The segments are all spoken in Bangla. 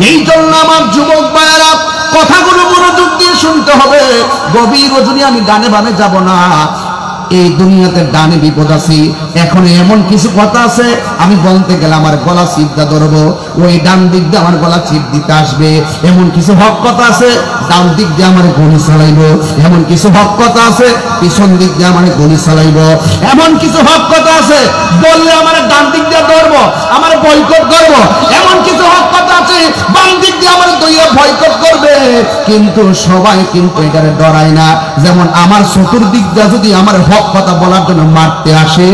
এই জন্য আমার যুবক ভাইয়েরা কথাগুলো মনোযোগ দিয়ে শুনতে হবে। গভীর রজনী আমি ডানে বামে যাব না। এই দুনিয়াতে ডানে বিপদ আছে। এখন এমন কিছু কথা আছে আমি বলতে গেলে আমার গলা চিপটা ধরবো, ওই ডান দিক দিয়ে আমার গলা চিপ দিতে আসবে। এমন কিছু হক কথা আছে ডান দিক দিয়ে আমার গলি চালাইবো, এমন কিছু হক কথা আছে পিছন দিক দিয়ে আমার গলি চালাইবো। এমন কিছু হক কথা আছে বললে আমার ডান দিক দিয়ে ধরবো, আমার বয়কট করবো। এমন কিছু হক কথা আছে বাম দিক দিয়ে আমার দইয়া বয়কট করবে। কিন্তু সবাই কিন্তু এটারে ডরায় না। যেমন আমার চতুর্দিক দিয়ে যদি আমার হক কথা বলার জন্য মারতে আসে,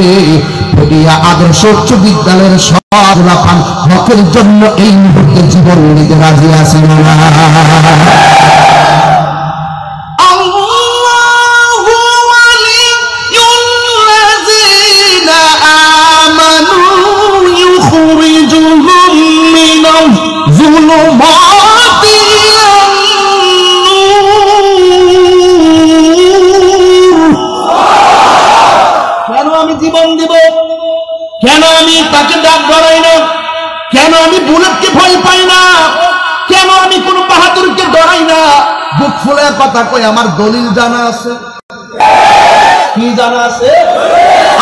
পটিয়া আদর্শ উচ্চ বিদ্যালয়ের সব লাফান হকের জন্য এই মুহূর্তে জীবন নিতে রাজি আছে না? জীবন দিব কেন? আমি তাকে ডাক ডরাই না কেন? আমি বুলেটকে ভয় পাই না কেন? আমি কোন বাহাদুরকে ডরাই না। বুক ফুলে কথা কই, আমার দলিল জানা আছে। কি জানা আছে?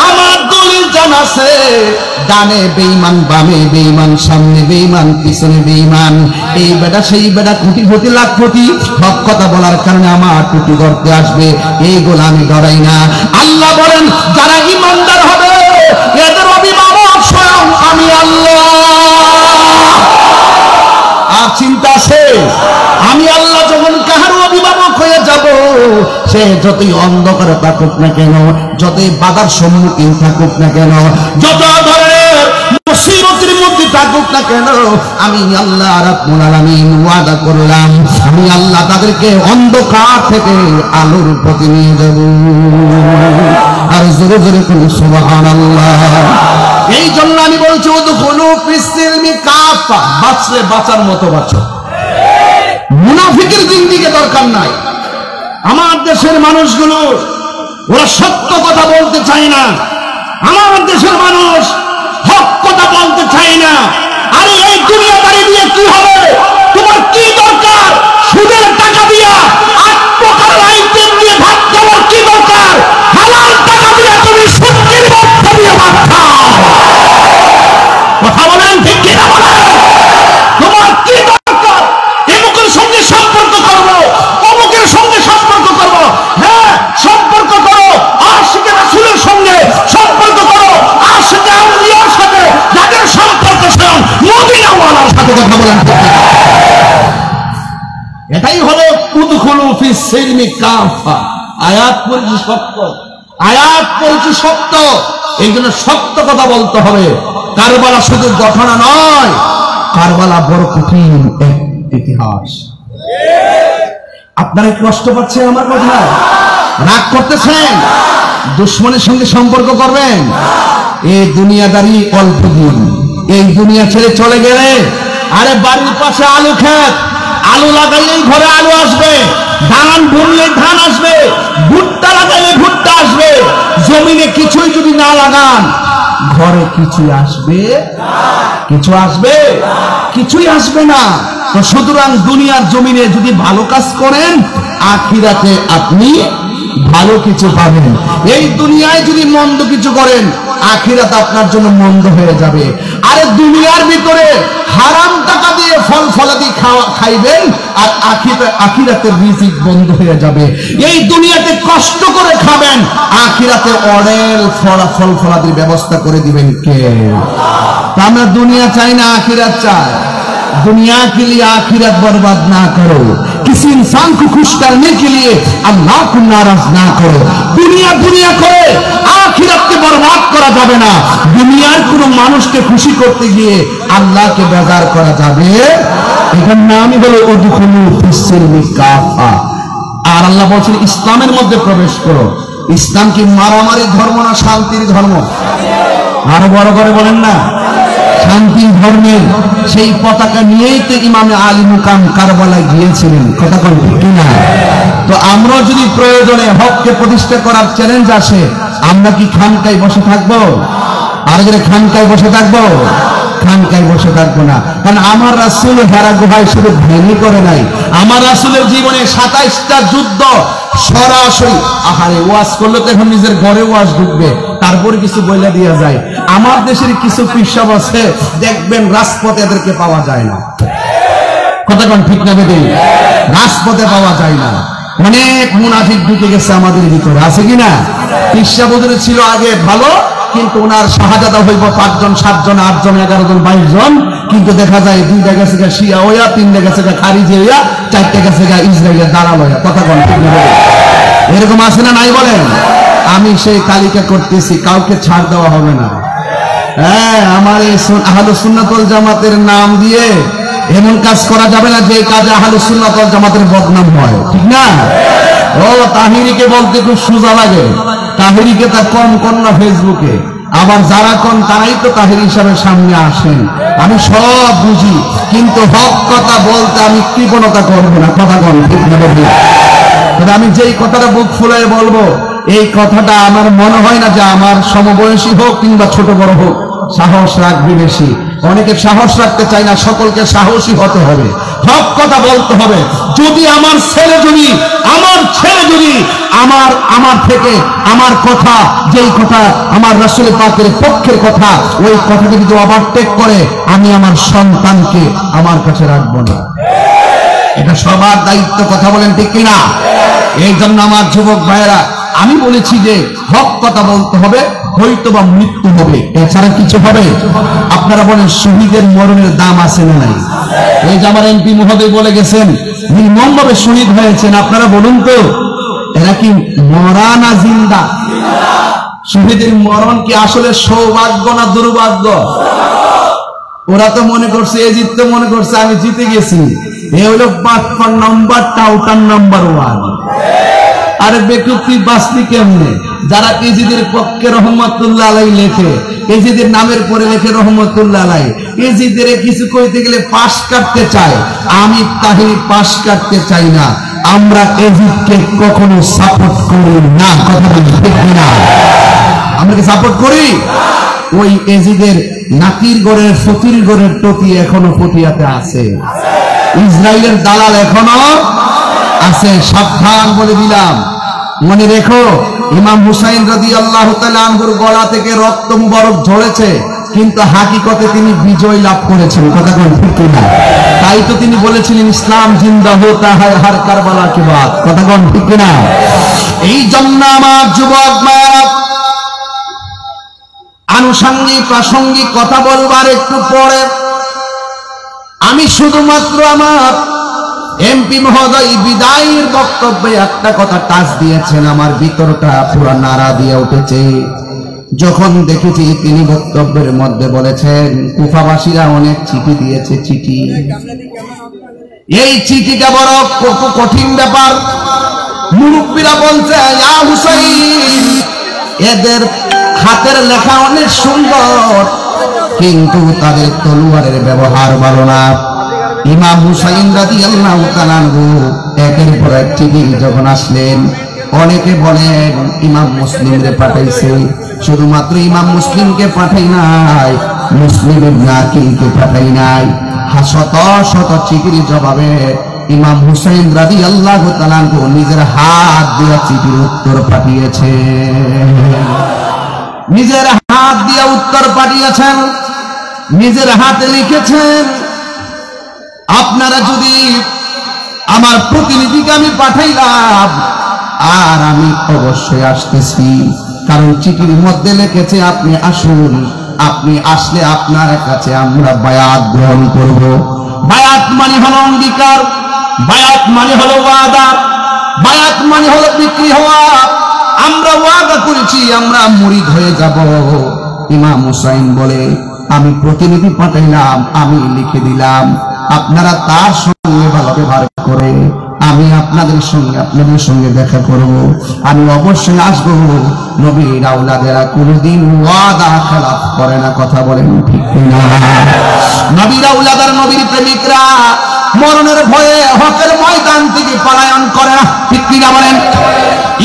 আমার দলিল জানা আছে। ডানে বেঈমান, বামে বেঈমান, সামনে বেঈমান, পিছনে বেঈমান। এই বেটা সেই বেটা, কোটি কোটি লাখ কোটি হক কথা বলার কারণে আমার টুটি করতে আসবে। এইগুলো আমি ডরাই না। আল্লাহ বলেন যারা ঈমানদার হবে এদের অভিভাবক স্বয়ং আমি আল্লাহ। আর চিন্তা আছে? আমি আল্লাহ যখন কাহার অভিভাবক হয়ে যাব, সে যতই অন্ধকারে থাকুক না কেন, যতই বাধার সম্মুখীন থাকুক না কেন, যত ধরনের মুসিবতের মধ্যে থাকুক না কেন, আমি আল্লাহ রাব্বুল আলামিন ওয়াদা করলাম আমি আল্লাহ তাদেরকে অন্ধকার থেকে আলোর পথে নিয়ে যাব। আর জোরে জোরে কোন সুবহানাল্লাহ। এই জন্য আমি বলছি উদখুলু ফিস সিলমি কাফা। বাঁচলে বাঁচার মতো বাঁচো, মুনাফিকের জিন্দেগি দরকার নাই। আমার দেশের মানুষগুলো ওরা সত্য কথা বলতে চায় না। আমার দেশের মানুষ হক কথা বলতে চায় না। আরে এই দুনিয়াদারি দিয়ে কি হবে? তোমার কি দরকার? সুদের টাকা দিয়া 8 প্রকার আইটেম দিয়ে ভাত খাওয়ার কি দরকার? হালাল টাকা দিয়ে তুমি সুদের মধ্যে দিয়ে ভাত খাও। কথা বলেন ঠিক কিনা বলেন? তোমার কি দরকার? এমুকের সঙ্গে সম্পর্ক করবো, অমুকের সঙ্গে সম্পর্ক করবো। হ্যাঁ, সম্পর্ক করো আশিকে রাসূলের সঙ্গে, সম্পর্ক করো আশিকে আউলিয়ার সাথে, যাদের সম্পর্ক স্বয়ং মদিনাওয়ালার সাথে। কথা বলেন ঠিক কিনা? এটাই হলো উদখুলু ফিস সিলমি কাফা। আয়াত পড়ছি সত্য, আয়াত পড়ছি সত্য। এই জন্য সত্য কথা বলতে হবে। কারবালা শুধু ঘটনা নয়, কারবালা বড় কঠিন এক ইতিহাস। আপনারা কষ্ট পাচ্ছেন আমার কথা? রাগ করতেছেন? দুশ্মনের সঙ্গে সম্পর্ক করবেন? এই দুনিয়াদারি অল্প দিন। এই দুনিয়া ছেড়ে চলে গেলে, আরে বাড়ির পাশে আলু ক্ষেত, আলু লাগাইলেই ঘরে আলু আসবে, ধান বুনলে ধান আসবে, ভুট্টা লাগাইলে ভুট্টা আসবে। জমিনে কিছুই যদি না লাগান, ঘরে কিছু আসবে? কিছু আসবে? কিছুই আসবে না। তো সুতরাং দুনিয়ার জমিনে যদি ভালো কাজ করেন, আখিরাতে আপনি ভালো কিছু পাবেন। এই দুনিয়ায় যদি মন্দ কিছু করেন, আখিরাত আপনার জন্য মন্দ হয়ে যাবে। আরে দুনিয়ার ভিতরে হারাম টাকা দিয়ে ফল ফলাদি খাইবেন, আর আখিরাতের রিজিক বন্ধ হয়ে যাবে। এই দুনিয়াতে কষ্ট করে খাবেন, আখিরাতে অনেক ফল ফলাদির ব্যবস্থা করে দিবেন কে? আমরা দুনিয়া চাই না, আখিরাত চাই। दुनिया के लिए आखिरत बर्बाद ना करो, किसी इंसान को खुश करने के लिए अल्लाह को नाराज ना करो। दुनिया दुनिया करे, आखिरत के बर्बाद करा जाबे ना। दुनियार कोनो मानुषके खुशी करते गिये अल्लाह के बेजार करा जाबे। एटार नामই হলো উদখুলু ফিস সিলমি কাফা। আর আল্লাহ বলেন ইসলামের মধ্যে প্রবেশ করো। ইসলাম কি মারামারি ধর্ম না শান্তির ধর্ম? আরো বড় করে বলেন না। শান্তি ধর্মের সেই পতাকা নিয়েই তো ইমামে আলী মুকাম কারবালায় গিয়েছিলেন। কথা বলেন ঠিক না? তো আমরা যদি প্রয়োজনে হককে প্রতিষ্ঠা করার চ্যালেঞ্জ আসে, আমরা কি খানকায় বসে থাকবো? আর যদি খানকায় বসে থাকবো, খানকায় বসে থাকবো না, কারণ আমার রাসূল হেরা গুহায় শুধু ধ্যানই করে নাই, আমার রাসূলের জীবনে 27টা যুদ্ধ সরাসরি। আহারে ওয়াজ করলে তো এখন নিজের ঘরে ওয়াজ ঢুকবে, তারপরে কিছু বইলা দিয়া যায়। আমার দেশের কিছু পিসাব আছে, দেখবেন রাজপথে এদেরকে পাওয়া যায় না। কথা কোন ঠিক না বেদে? রাজপথে পাওয়া যায় না। অনেক মুনাফিক ঢুকে গেছে আমাদের ভিতরে, আছে কিনা? পিসাবদের ছিল আগে ভালো, কিন্তু ওনার শাহজাদা হইব 5 জন 7 জন 8 জন 11 জন 22 জন, কিন্তু দেখা যায় 2টা গেছে শিয়া হইয়া, 3টা গেছে খারিজি হইয়া, 4টা গেছে ইসরায়েলের দালাল হইয়া। কথা কোন ঠিক না? এরকম আছে না নাই বলেন? আমি সেই তালিকা করতেছি, কাউকে ছাড় দেওয়া হবে না। হ্যাঁ, আমার এই আহলুস সুন্নাত ওয়াল জামাতের নাম দিয়ে এমন কাজ করা যাবে না যে কাজে আহলুস সুন্নাত ওয়াল জামাতের বদনাম হয়, ঠিক না? ও তাহিরিকে বলতে খুব সোজা লাগে, তাহিরিকে তা কম কর না ফেসবুকে, আবার যারা কম তারাই তো তাহির হিসাবে সামনে আসেন। আমি সব বুঝি, কিন্তু হক কথা বলতে আমি কৃপণতা করবো না। কথা কম ঠিক না? আমি যেই কথাটা বুক ফুলায় বলবো, এই কথাটা আমার মনে হয় না যে আমার সমবয়সী হোক কিংবা ছোট বড় হোক সাহস রাখবে বেশি। অনেকে সাহস রাখতে চায় না, সকলকে সাহসী হতে হবে, হক কথা বলতে হবে। যদি আমার ছেলে যদি আমার থেকে আমার কথা, যেই কথা আমার রাসূল পাকের পক্ষের কথা, ওই কথাকে যদি ওভারটেক করে, আমি আমার সন্তানকে আমার কাছে রাখবো না। এটা সবার দায়িত্ব। কথা বলেন ঠিক কিনা? এই জন্য আমার যুবক ভাইয়েরা, আমি বলেছি যে হক কথা বলতে হবে, হয়তো বা মৃত্যু হবে, এছাড়া কিছু হবে? আপনারা বলেন শহীদের মরণের দাম আছে না নাই? এই যে আমার এমপি মহোদয় বলে গেছেন, নির্মমভাবে শহীদ হয়েছেন, আপনারা বলুন তো এরা কি মরা না জিন্দা? শহীদের মরণ কি আসলে সৌভাগ্য না দুর্ভাগ্য? ওরা তো মনে করছে, এজিদ তো মনে করছে আমি জিতে গেছি। এ হলো বাটপার নাম্বার, টাউটার নাম্বার 1। আরে বেকুব বাঁচলি কেমনে? যারা এজিদের পক্ষে রহমতুল্লাহ আলাই লেখে, এজিদের নামের পরে লেখে রহমতুল্লাহ আলাই, এজিদের কিছু কইতে গেলে পাশ কাটতে চায়। আমি তাহির পাশ কাটতে চাই না, আমরা এজিদকে কখনো সাপোর্ট করি না। কথা বলি ঠিক না? আমরা কি সাপোর্ট করি? ওই এজিদের নাতির গড়ের ফকির গড়ের টপি এখনো পটিয়াতে আছে, ইসরায়েলের দালাল এখনো আছে। সাবধান বলে দিলাম, মনে রেখো, ইমাম হুসাইন রাদিয়াল্লাহু তাআলা আনহুর গলা থেকে রক্ত মুবারক ঝরেছে, কিন্তু হাকিকতে তিনি বিজয় লাভ করেছেন। কথা কোন ঠিক না? তাই তো তিনি বলেছিলেন, ইসলাম জিন্দা হোতা হয় হর কারবালা কি বাত। কথা কোন ঠিক না? এই জন্য আমার যুবক ভাইরা, আনুষঙ্গিক প্রাসঙ্গিক কথা বলবার একটু পরে আমি শুধুমাত্র আমার এমপি মহোদয় বিদায়ের বক্তব্যে একটা কথা টাচ দিয়েছেন, আমার ভিতরটা পুরো নাড়া দিয়ে উঠেছে যখন দেখেছি তিনি বক্তব্যের মধ্যে বলেছেন কুফাবাসীরা অনেক চিঠি দিয়েছে। চিঠি, এই চিঠিটা বড় কঠিন ব্যাপার। মুরব্বীরা বলছে, ইয়া হুসাইন, এদের হাতের লেখা অনেক সুন্দর, কিন্তু তাদের তলোয়ারের ব্যবহার ভালো না। ইমাম হুসাইন রাদিয়াল্লাহু তাআলা আনহু একের পর এক চিঠি যখন আসলেন, অনেকে বলেন ইমাম মুসলিমরে পাঠাইছে, শুধুমাত্র ইমাম মুসলিমকে পাঠাই নাই, মুসলিম ইবনে আকিলকে পাঠাই নাই। শত শত চিঠির জবাবে ইমাম হুসাইন রাদিয়াল্লাহু তাআলা আনহু নিজের হাত দিয়ে চিঠির উত্তর পাঠিয়েছেন। নিজের হাত দিয়ে উত্তর পাঠিয়েছেন, নিজের হাতে লিখেছেন। আপনারা যদি আমার প্রতিনিধিকে আমি পাঠাইলাম, আর আমি অবশ্যই আসতেছি, কারণ চিঠির মধ্যে লিখেছে আপনি আসুন, আপনি আসলে আপনার কাছে আমরা বায়াত গ্রহণ করব। বায়াত মানে হলো অঙ্গীকার, বায়াত মানে হলো ওয়াদা, বায়াত মানে হলো বিক্রি হওয়া। আমরা ওয়াদা করেছি আমরা মুরিদ হয়ে যাব। ইমাম হুসাইন বলে, আমি প্রতিনিধি পাঠাইলাম, আমি লিখে দিলাম, আপনারা তার সঙ্গে ভালো ব্যবহার করে আমি আপনাদের সঙ্গে দেখা করব, আমি অবশ্যই আসবো। নবীর আওলাদেরা কোনদিন ওয়াদা খেলাফ করে না। কথা বলেন ঠিক না? নবীর আওলাদের, নবীর প্রেমিকরা মরণের ভয়ে হকের ময়দান থেকে পলায়ন করে না। ঠিক কিনা বলেন?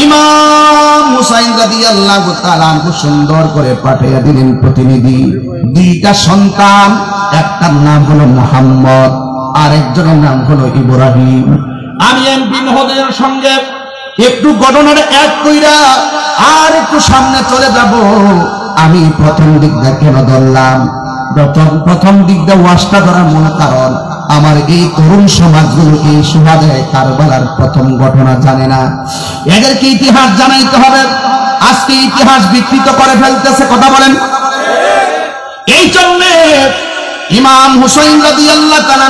ইমাম হুসাইন রাদিয়াল্লাহু তাআলা আনহু সুন্দর করে পাঠিয়ে দিলেন প্রতিনিধি। দুইটা সন্তান, একটার নাম হলো মুহাম্মদ, আরেকজনের নাম হলো ইব্রাহিম। আমি এমপি মহোদয়ের সঙ্গে একটু ঘটনার এক কইরা আর একটু সামনে চলে যাব। আমি প্রথম দিকটা কেন ধরলাম, প্রথম দিকটা ওয়াজটা ধরার মূল কারণ আমার এই তরুণ সমাজগুলো এই সুহাদায়ে কারবালার প্রথম ঘটনা জানে না। এদেরকে ইতিহাস জানাইতে হবে। আজকে ইতিহাস বিকৃত করে ফেলতেছে, কথা বলেন। এই জন্য ইমাম হুসাইন রাদিয়াল্লাহু তাআলা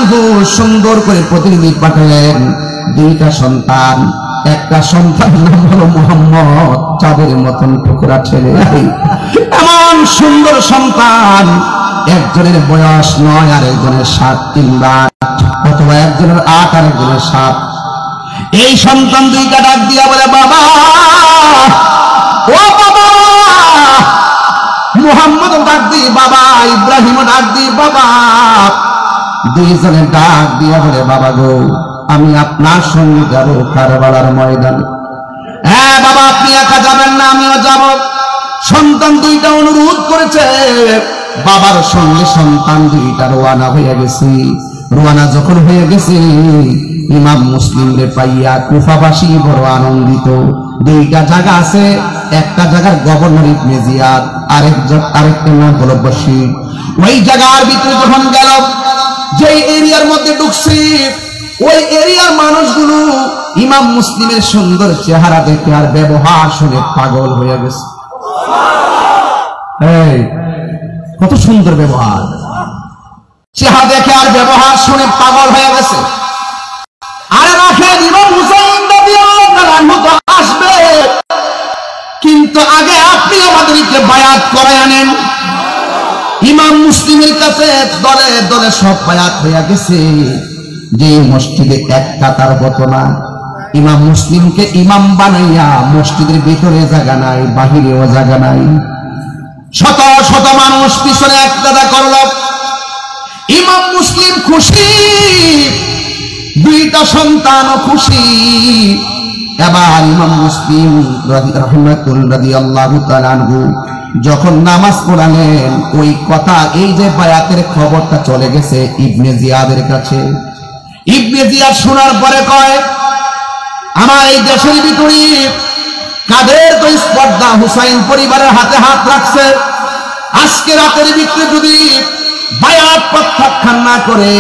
সুন্দর করে প্রতিনিধি পাঠালেন। দুইটা সন্তান, একটা সন্তান নাম হলো মুহাম্মদ, চাঁদের মতন টুকরা ছেলে। এমন সুন্দর সন্তান, একজনের বয়স 9 আর একজনের 7 কিংবা 8, অথবা একজনের 8 আর একজনের 7। এই সন্তান দুইটা ডাক দিয়া বলে, বাবা, ও বাবা। মুহাম্মদ ডাক দি বাবা, ইব্রাহিম ডাক দি বাবা। দুইজনে ডাক দিয়া বলে, বাবা গো, আমি আপনার সঙ্গে যাব কারবালার ময়দানে। হ্যাঁ বাবা, আপনি একা যাবেন না, আমিও যাব। সন্তান দুইটা অনুরোধ করেছে। বাবার সঙ্গে সন্তান দুইটা রওনা হয়ে গেছে। রওনা যখন হয়ে গেছে, ইমাম মুসলিম রে পাইয়া কুফাবাসী বড় আনন্দিত। দুইটা জায়গা আছে, একটা জায়গার গভর্নর ইবনে জিয়াদ, আরেকটা নাম হলো বশির। ওই জায়গার ভিতরে যখন গেল, যে এরিয়ার মধ্যে ঢুকছি, ওই এরিয়ার মানুষগুলো ইমাম মুসলিমের সুন্দর চেহারা দেখে আর ব্যবহার শুনে পাগল হয়ে গেছে। কত সুন্দর ব্যবহার, চেহারা দেখে আর ব্যবহার শুনে পাগল হয়ে গেছে। আরে রাখেন, ইমাম হুসাইন রাদিয়াল্লাহু তাআলা আনহু তো আসবে, কিন্তু আগে আপনি আমাদেরকে বায়াত করায় আনেন। ইমাম মুসলিমের কাছে দলে দলে সব বায়াত হয়ে গেছে। যে মসজিদে এক কাতার হতো না, ইমাম মুসলিমকে ইমাম বানাইয়া মসজিদের ভিতরে জায়গা নাই, বাহিরেও জায়গা নাই। শত শত মানুষ পিছনে এক কাতা করল। ইমাম মুসলিম খুশি, দুইটা সন্তানও খুশি। এবার ইমাম মুসলিম রাদিয়াল্লাহু তাআলা আনহু যখন নামাজ পড়ালেন, ওই কথা, এই যে বায়াতের খবরটা চলে গেছে ইবনে জিয়াদের কাছে। ইবনে জিয়াদ শোনার পরে কয়, আমার এই দেশের ভিতরে কাদের তো স্পর্ধা, হুসাইন পরিবারের হাতে হাত রাখছে। আজকে রাতের ভিতরে যদি বায়াত প্রত্যাখ্যান না করে,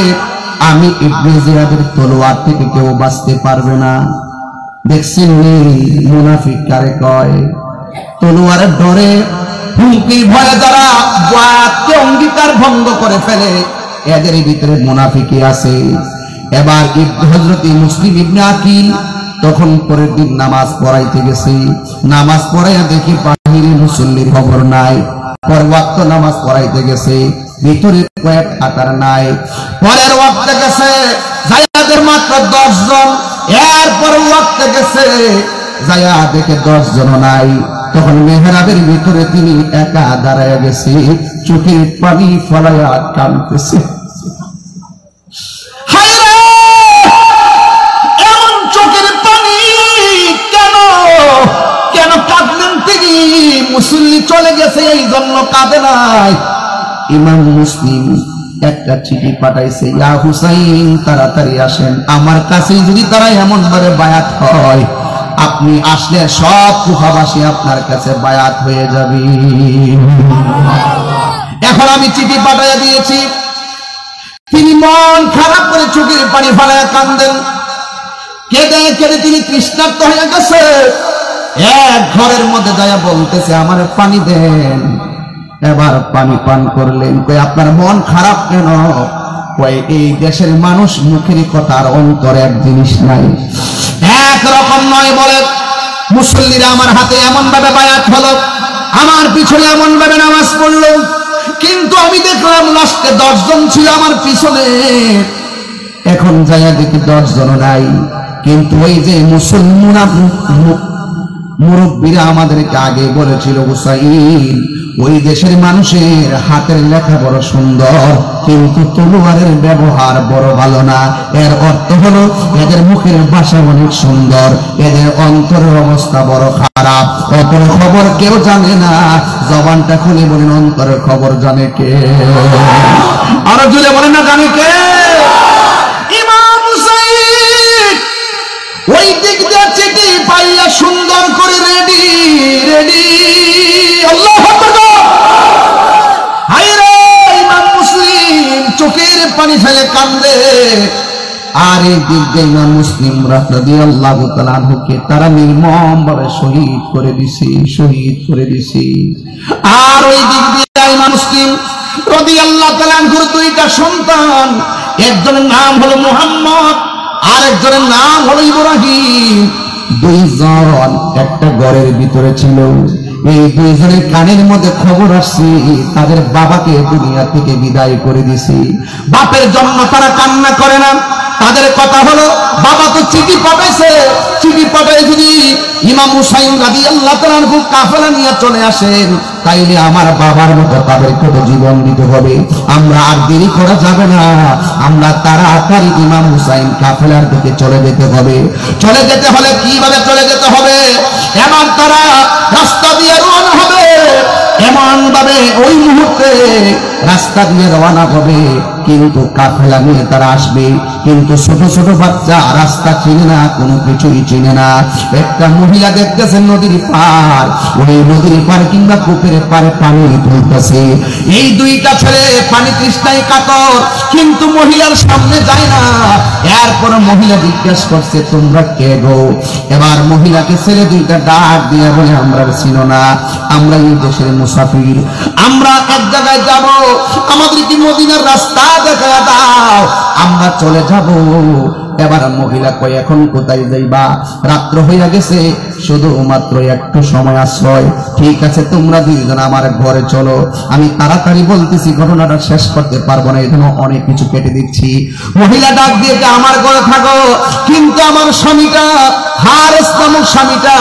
আমি ইবনে জিয়াদের তলোয়ার থেকে কেউ বাঁচতে পারবে না। দেখছেন মুনাফিক কারে কয়, তলোয়ারের ডরে, হুমকির ভয়ে যারা বায়াতকে অঙ্গীকার ভঙ্গ করে ফেলে, এদের ভিতরে মুনাফিকই আছে। এবার হযরত মুসলিম ইবনে আকিল তখন পরের দিন নামাজ পড়াইতে গেছে। নামাজ পড়াইয়া দেখি বাহিরে মুসল্লির খবর নাই। পর ওয়াক্ত নামাজ পড়াইতে গেছে, ভিতরে কয়েক হাতার নাই। পরের ওয়াক্তে গেছে, যায়াদের মাত্র 10 জন। এরপর ওয়াক্তে গেছে, যায়া দেখে 10 জন নাই। তখন মেহরাবের ভিতরে তিনি একা দাঁড়ায় গেছে, চোখের পানি ফলাইয়া কাঁদতেছে। মুসল্লি চলে গেছে এই জন্য কাঁদে নাই। ইমাম মুসলিম একটা চিঠি পাঠাইছে, ইয়া হুসাইন, তাড়াতাড়ি আসেন, আমার কাছে যদি তারা এমন ভাবে বায়াত হয়, আপনি আসলে সব কুফাবাসী আপনার কাছে বায়াত হয়ে যাবে। এখন আমি চিঠি পাঠাইয়া দিয়েছি। তিনি মন খারাপ করে চোখের পানি ফেলাইয়া কান্দেন। কেঁদে কেঁদে তিনি তৃষ্ণার্ত হয়ে গেছে। এক ঘরের মধ্যে যায়া বলতেছে, আমার পানি দেন। এবার পানি পান করলেন। কই, আপনার মন খারাপ কেন? কই, এই দেশের মানুষ মুখের কথা আর অন্তরে এক জিনিস নাই, একরকম নয়। বলে, মুসল্লিরা আমার হাতে এমন ভাবে বায়াত হলো, আমার পিছনে এমন ভাবে নামাজ পড়লো, কিন্তু আমি দেখলাম লাস্টে 10 জন ছিল আমার পিছনে। এখন যায়া দেখি 10 জন নাই। কিন্তু ওই যে মুসলমান মুরব্বীরা আমাদেরকে আগে বলেছিল, হুসাইন ওই দেশের মানুষের হাতের লেখা বড় সুন্দর, কিন্তু তলোয়ারের ব্যবহার বড় ভালো না। এর অর্থ হলো এদের মুখের ভাষা অনেক সুন্দর, এদের অন্তরের অবস্থা বড় খারাপ। অন্তরের খবর কেউ জানে না। জবানটা খুলে বলেন, অন্তরের খবর জানে কে? আরো জুড়ে বলেন না, জানে কে? ইমাম হুসাইন ওই দিক দিয়ে চিঠি পাইয়া সুন্দর করে রেডি রেডি, আল্লাহু আকবার। হায়রে ইমাম মুসলিম চোখের পানি ফেলে কান্দে। আর এই দিক দিয়ে ইমাম মুসলিম রাদিয়াল্লাহু তাআলা আনহুকে তারা নির্মম ভাবে শহীদ করে দিছে, শহীদ করে দিছে। আর ওই দিক দিয়ে ইমাম মুসলিম রাদিয়াল্লাহু তাআলা আনহুর দুইটা সন্তান, একজনের নাম হলো মুহাম্মদ, আর একজনের নাম হলো ইব্রাহিম। দুইজন একটা ঘরের ভিতরে ছিল। এই দুইজনের কানের মধ্যে খবর আসছে তাদের বাবাকে দুনিয়া থেকে বিদায় করে দিছে। বাপের জন্য তারা কান্না করে না। তাদের কথা হলো, বাবা তো চিঠি পাঠাইছে, চিঠি পাঠায় যদি ইমাম হুসাইন রাদিয়াল্লাহু তাআলা আনহু কাফেলা নিয়ে চলে আসেন, তাইলে আমার বাবার মতো তাদেরকে তো জীবন দিতে হবে। আমরা আর দেরি করা যাবে না, আমরা তাড়াতাড়ি ইমাম হুসাইন কাফেলার দিকে চলে যেতে হবে। চলে যেতে হলে কিভাবে চলে যেতে হবে? এমন তারা রাস্তা দিয়ে রওনা হবে, এমন ভাবে ওই মুহূর্তে রাস্তা দিয়ে রওনা হবে, কিন্তু কাফেলা নিয়ে তারা আসবে। কিন্তু ছোট ছোট বাচ্চা রাস্তা চিনে না, কোনো কিছুই চিনে না। একটা মহিলা দেখতেছেন নদীর পার, ওই নদীর পার কিংবা পুকুরের পারে পানি তুলতেছে। এই দুইটা ছেলে পানি তৃষ্ণায় কাতর, কিন্তু মহিলার সামনে যায় না। এরপর মহিলা জিজ্ঞেস করছে, তোমরা কে গো? এবার মহিলাকে ছেলে দুইটা ডাক দিয়ে বলে, আমরা চিনো না, আমরা এই দেশের মুসাফির, আমরা এক জায়গায় যাব, আমাদেরকে মদিনার রাস্তা দেখা দাও, আমরা চলে যাব। এবার মহিলা কয়, এখন কোথায় যাইবা? রাত্র হইয়া গেছে, শুধুমাত্র একটু সময় আশ্রয়। ঠিক আছে, তোমরা দুইজন আমার ঘরে চলো। আমি তাড়াতাড়ি বলতেছি, ঘটনাটা শেষ করতে পারবো না, এজন্য অনেক কিছু কেটে দিচ্ছি। মহিলা ডাক দিয়ে, আমার ঘরে থাকো, কিন্তু আমার স্বামীটা হারেস নামক স্বামীটা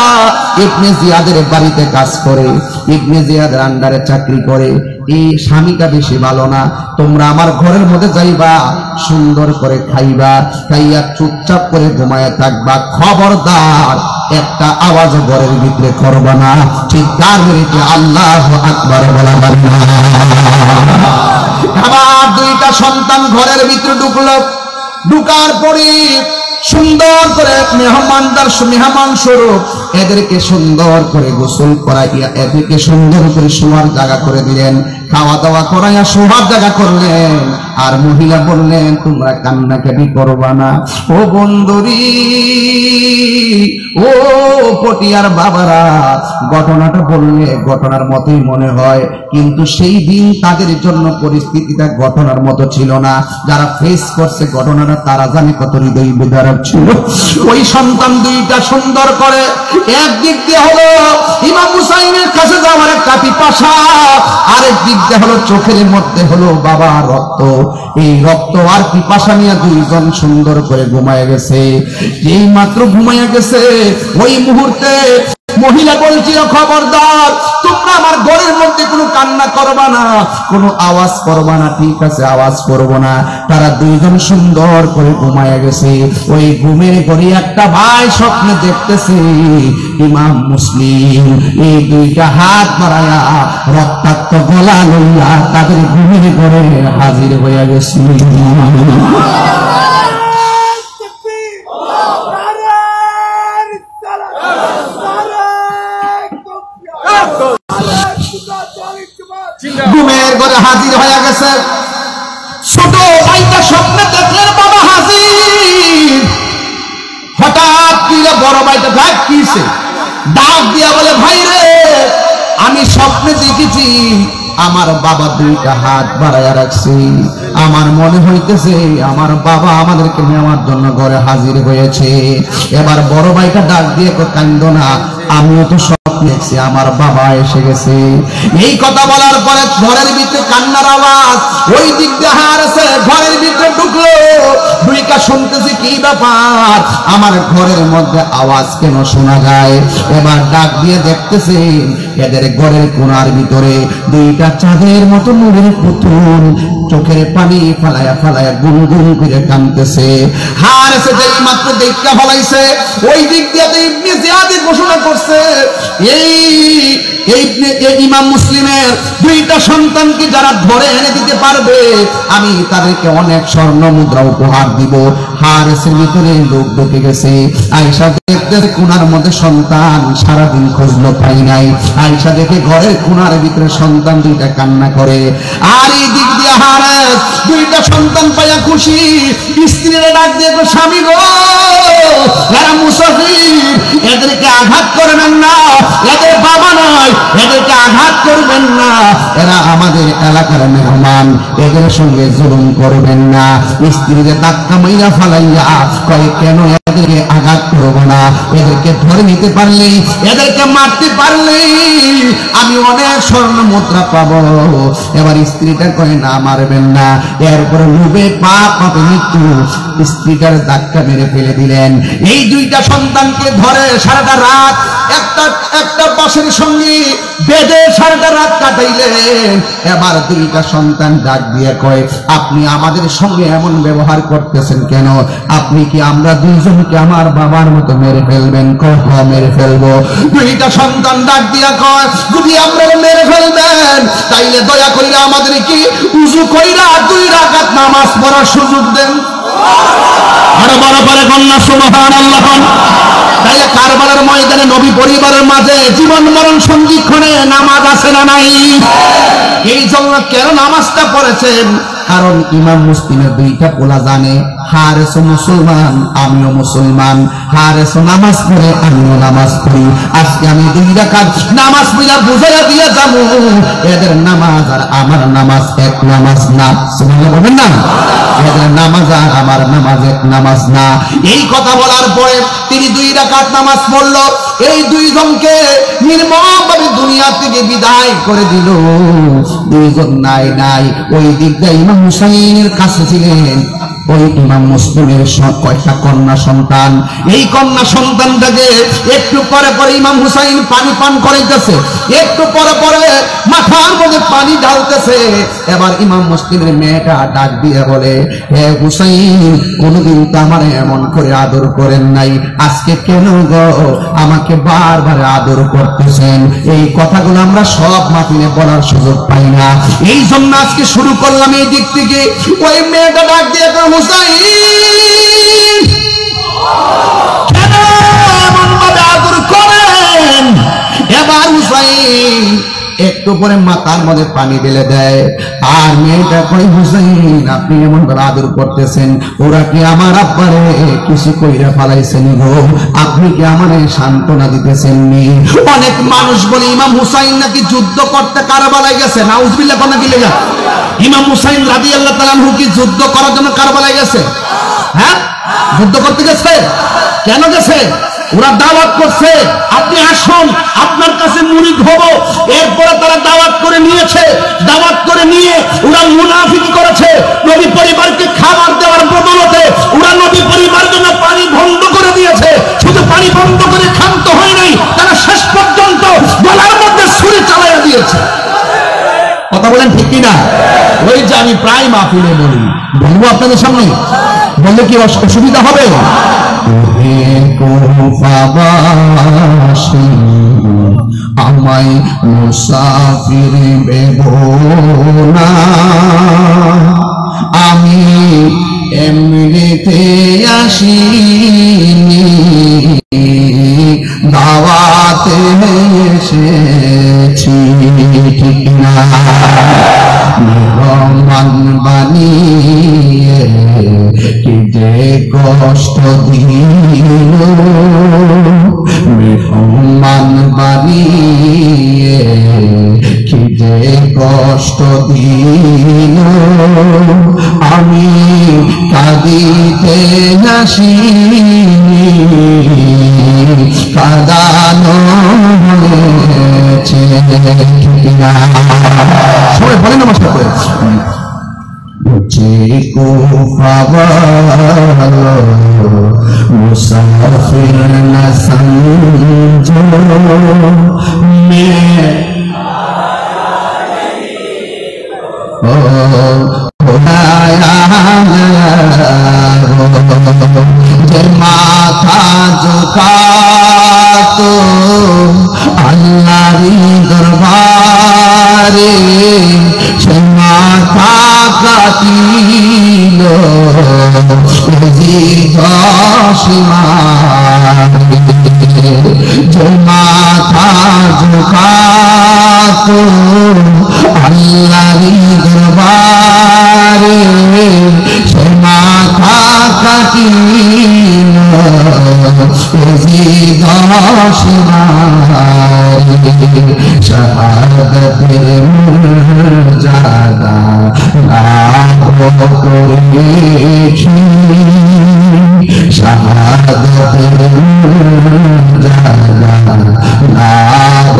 ইবনে জিয়াদের বাড়িতে কাজ করে, ইবনে জিয়াদের আন্ডারে চাকরি করে। এই স্বামীটা বেশি ভালো না, তোমরা আমার ঘরের মধ্যে যাইবা, সুন্দর করে খাইবা, খাইয়া চুপচাপ করে ঘুমায় থাকবা। খবরদার একটা আওয়াজ ঘরের ভিতরে করবা না। ঠিক তার মেরেতে আল্লাহু আকবার বলা যাবে না। আবার দুইটা সন্তান ঘরের ভিতরে ঢুকলো। ঢুকার পরে সুন্দর করে মেহমান স্বরূপ এদেরকে সুন্দর করে গোসল করাইয়া এদেরকে সুন্দর করে শোয়ার জায়গা করে দিলেন, খাওয়া দাওয়া করাইয়া শোয়ার জায়গা করলেন। আর মহিলা বললেন, তোমরা কান্নাকাটি করবা না। ও বন্ধুরি, ও পটিয়ার বাবারা, ঘটনাটা বললে ঘটনার মতোই মনে হয়, কিন্তু সেই দিন তাদের জন্য পরিস্থিতিটা ঘটনার মতো ছিল না। যারা ফেস করছে ঘটনাটা তারা জানে কত হৃদয় বিদারক ছিল। ওই সন্তান দুইটা সুন্দর করে, একদিক দিয়ে হলো ইমাম হুসাইনের কাছে যাওয়ার একটা পিপাসা, আরেক দিক দিয়ে হলো চোখের মধ্যে হলো বাবা রক্ত। এই রক্ত আর পিপাসা নিয়ে দুইজন সুন্দর করে ঘুমায় গেছে। যেই মাত্র ঘুমাইয়া গেছে, ওই মুহূর্তে মহিলা বলছিল, খবরদার তোমরা আমার ঘরের মধ্যে কোনো কান্না করবা না, কোনো আওয়াজ করবা না। ঠিক আছে, আওয়াজ করবো না। তারা দুইজন সুন্দর করে ঘুমায়া গেছে। ওই ঘুমের ঘরে একটা ভাই স্বপ্নে দেখতেছে, ইমাম মুসলিম এই দুইটা হাত বাড়ায়া রক্তাক্ত গলা লইয়া তাদের ঘুমের ঘরে হাজির হইয়া গেছে। ঘুমের ঘরে হাজির হয়ে গেছে। ছোট ভাইটা স্বপ্নে দেখলেন বাবা হাজির। হঠাৎ করে বড় ভাইটা ডাক দিয়েছে, ডাক দিয়া বলে, ভাই রে, আমি স্বপ্নে দেখেছি আমার বাবা দুইটা হাত বাড়াইয়া রাখছে, আমার মনে হইতেছে আমার বাবা আমাদেরকে নেওয়ার জন্য ঘরে হাজির হয়েছে। এবার বড় ভাইটা ডাক দিয়ে, কান্দো না, আমিও তো স্বপ্ন দেখছি আমার বাবা এসে গেছে। এই কথা বলার পরে ঘরের ভিতরে কান্নার আওয়াজ, ওই দিক দিয়ে হারছে ঘরের ভিতরে ঢুকলো। দুইটা শুনতেছি কি ব্যাপার, আমার ঘরের মধ্যে আওয়াজ কেন শোনা যায়? এবার ডাক দিয়ে দেখতেছে এদের ঘরের কোণার ভিতরে দুইটা চাঁদের মতো নূরের পুতুল চোখের পানি ফালায়া ফালায়া গুনগুন করে কাঁদতেছে। হারছে যেই মাত্র দেখা ফলাইছে, ওই দিক দিয়ে ইবনে জিয়াদ ঘোষণা করছে এই ইমাম মুসলিমের দুইটা সন্তানকে যারা ধরে এনে দিতে পারবে আমি তাদেরকে অনেক স্বর্ণ মুদ্রা উপহার দিব। হারেসের ভিতরে লোক ঢুকে গেছে। আয়েশা দেখতেছে কোণার মধ্যে সন্তান, সারাদিন খুঁজলো পাই নাই। আয়েশা দেখে ঘরের কোণার ভিতরে সন্তান দুইটা কান্না করে। আর এই দিক দিয়ে হারেস দুইটা সন্তান পাইয়া খুশি। স্ত্রীরা ডাক দিয়ে স্বামী গো, এরা মুসাফির, এদেরকে আঘাত করবেন না, এদের বাবা নয়, এদেরকে আঘাত করবেন না, এরা আমাদের এলাকার মেহমান, এদের সঙ্গে জুলুম করবেন না। স্ত্রীদের ধাক্কা মাইরা ফালাইয়া কয় কেন এদেরকে আঘাত করবো না, এদেরকে ধরে নিতে পারলেই, এদেরকে মারতে পারলেই আমি অনেক স্বর্ণ মুদ্রা পাবো। এবার স্ত্রীটা কয় না মারবেন না। এরপরে লোভে পাপ পাপে মৃত্যু, স্ত্রীটার ধাক্কা মেরে ফেলে দিলেন। এই দুইটা সন্তানকে ধরে সারাটা রাত একটা বাসের সঙ্গে বেঁধে সারাটা রাত কাটাইলেন। এবার দুইটা সন্তান ডাক দিয়ে কয় আপনি আমাদের সঙ্গে এমন ব্যবহার করতেছেন কেন? আপনি কি আমরা দুইজনকে আমার বাবার মতো মেরে ফেলবেন? কয় হ্যাঁ মেরে ফেলবো। দুইটা সন্তান ডাক দিয়া কয় যদি আমরা মেরে ফেলবেন তাইলে দয়া কইরা আমাদের কি উযু কইরা 2 রাকাত নামাজ পড়ার সুযোগ দেন। আরো বড় করে কন্যা সুবহানাল্লাহ। তাইলে কারবালার ময়দানে নবী পরিবারের মাঝে জীবন মরণ সন্ধিক্ষণে নামাজ আছে না নাই? এই জন্য কেন নামাজটা পড়েছেন? কারণ ইমাম মুসলিমের দুইটা পোলা জানে হারেস মুসলমান, আমিও মুসলমান। হারেস নামাজ পড়ে, আমিও নামাজ পড়ি। আজকে আমি 2 রাকাত নামাজ পড়া বুঝাইয়া দিয়ে যাবো এদের নামাজ আর আমার নামাজ এক নামাজ না। সুবহানাল্লাহ বলবেন না? এদের নামাজ আর আমার নামাজ এক নামাজ না। এই কথা বলার পরে তিনি 2 রাকাত নামাজ পড়লো। এই দুইজনকে নির্মমভাবে দুনিয়া থেকে বিদায় করে দিল। দুইজন নাই। ওই দিক দিয়ে ইমাম হুসাইনের কাছে ছিলেন ওই ইমাম মুসলিমের কয়টা কন্যা সন্তান। এই কন্যা সন্তানটাকে একটু পরে পরে ইমাম হুসাইন পানি পান করাইতেছে, একটু পরে পরে মাথার মধ্যে পানি ঢালতেছে। এবার ইমাম মুসলিমের মেয়েটা ডাক দিয়ে বলে হে হুসাইন, কোনদিন তো আমার এমন করে আদর করেন নাই, আজকে কেন গো আমাকে বারবার আদর করতেছেন? এই কথাগুলো আমরা সব মাহফিলে বলার সুযোগ পাই না, এই জন্য আজকে শুরু করলাম এই দিক থেকে। ওই মেয়েটা ডাক দিয়ে হুসাইন কেন এমন ভাবে আদর করেন? এবার হুসাইন একটু পরে মাথার মধ্যে পানি ঢেলে দেয়। আর মেয়েটা কই হুসাইন আপনি এমন ভাবে আদর করতেছেন, ওরা কি আমার আব্বারে কিছু কইরা ফালাইছেন গো? আপনি কি আমারে সান্ত্বনা দিতেছেন নি? অনেক মানুষ বলে ইমাম হুসাইন নাকি যুদ্ধ করতে কারবালায় গেছে। নাউজুবিল্লাহ কোন কি লেগা? ইমাম হুসাইন রাদিয়াল্লাহু তাআলা আনহু কি যুদ্ধ করার জন্য কারবালায় গেছে? হ্যাঁ, যুদ্ধ করতে গেছে। কেন গেছে? ওরা দাওয়াত করছে আপনি আসুন, আপনার কাছে মুরিদ হব। এরপরে তারা দাওয়াত করে নিয়েছে। দাওয়াত করে নিয়ে ওরা মুনাফিকি করেছে। নবী পরিবারকে খাবার দেওয়ার বদলতে ওরা নবী পরিবারের জন্য পানি বন্ধ করে দিয়েছে। শুধু পানি বন্ধ করে ক্ষান্ত হয় নাই, তারা শেষ পর্যন্ত গলার মধ্যে ছুরি চালাইয়া দিয়েছে। কথা বলেন ঠিক কিনা? ওই যে আমি প্রায় মাহফিলে বলবো আপনাদের সামনে, বললে কি অসুবিধা হবে? আমায় মুসাফির বেদনা, আমি এমনিতে আসিনি, দাওয়াতে এসেছি। ঠিক না? রহমান বানিয়ে কি যে কষ্ট দিল, মেহমান বানিয়ে কি যে কষ্ট দিল, আমি কাঁদিতে আসিনি, কাঁদানো হয়েছে। সবাই বলেন আমার সাথে, मुझको पावालो मुसाफिर न समझो मैं खुदाया जे माथा झुका तो अल्लाह दरबारे से माथा কাটিল যে মাথা ঝুঁকাত আল্লাহর দরবারে সে মাথা কাটিল শাহাদাতের মর্যাদা লাভ করেছি, শাহাদাতের মর্যাদা লাভ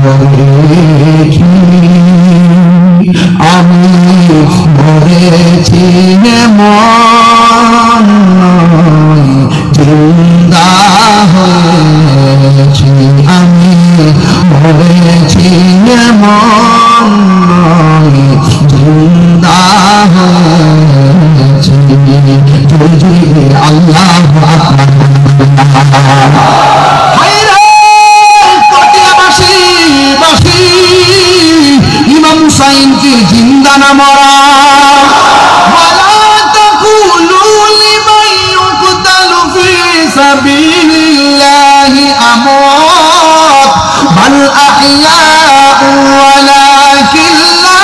করেছি। আমি মরেছি মন জিন্দা হয়েছি, আমি মরেছি মন জিন্দা হয়েছি। আল্লাহ ইমাম হুসাইন কি জিন্দা না মরা? সাবিলিল্লাহি আমওয়াত বাল আহইয়াউ ওয়ালাকিন লা